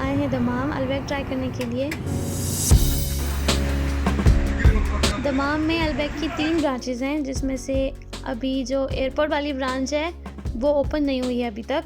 आए हैं दमाम अलबैक ट्राई करने के लिए। दमाम में अलबैक की 3 ब्रांचेज़ हैं, जिसमें से अभी जो एयरपोर्ट वाली ब्रांच है वो ओपन नहीं हुई है अभी तक।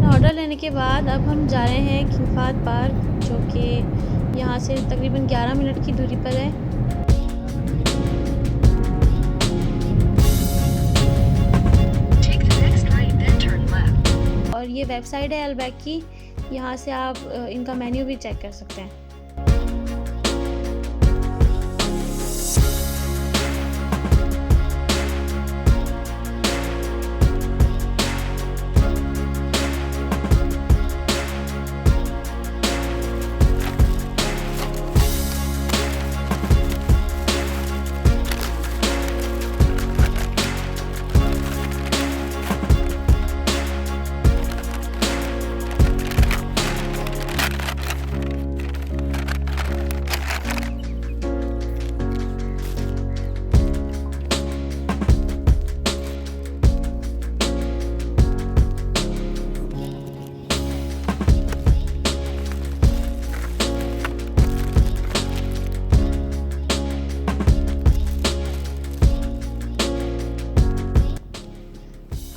ऑर्डर लेने के बाद अब हम जा रहे हैं खिफात पार्क, जो कि यहाँ से तकरीबन 11 मिनट की दूरी पर है। और ये वेबसाइट है अलबैक की, यहाँ से आप इनका मेन्यू भी चेक कर सकते हैं।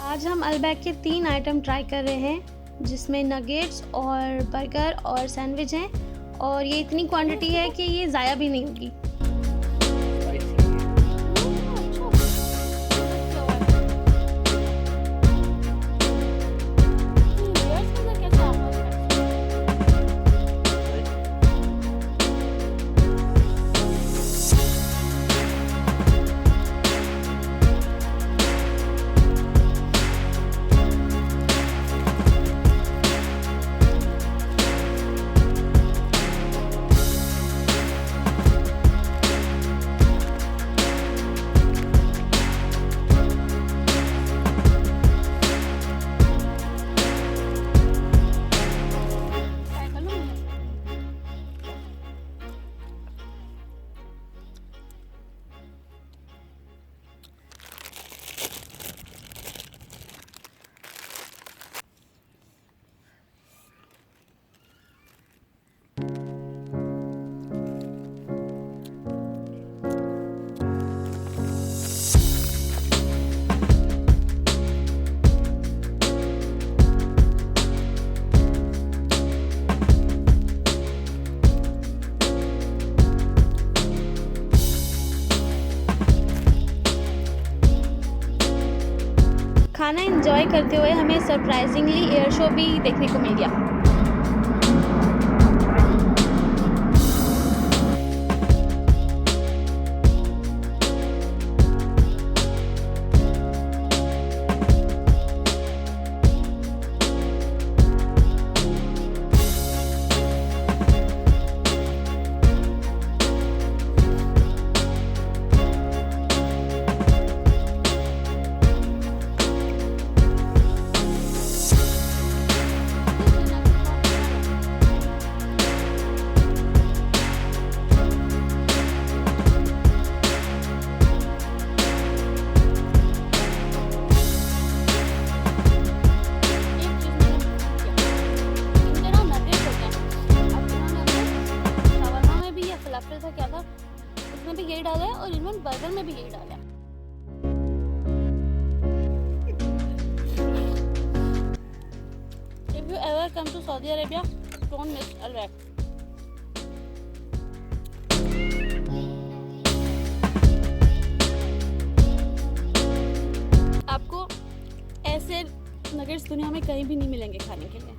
आज हम अलबैक के 3 आइटम ट्राई कर रहे हैं, जिसमें नगेट्स और बर्गर और सैंडविच हैं, और ये इतनी क्वांटिटी है कि ये ज़ाया भी नहीं होगी। खाना एंजॉय करते हुए हमें सरप्राइजिंगली एयर शो भी देखने को मिल गया। था क्या था, इसमें भी यही डाला है और इन्होंने बर्गर में भी यही डाला है। If you ever come to Saudi Arabia, don't miss Albaik. आपको ऐसे नगेट्स दुनिया में कहीं भी नहीं मिलेंगे खाने के लिए।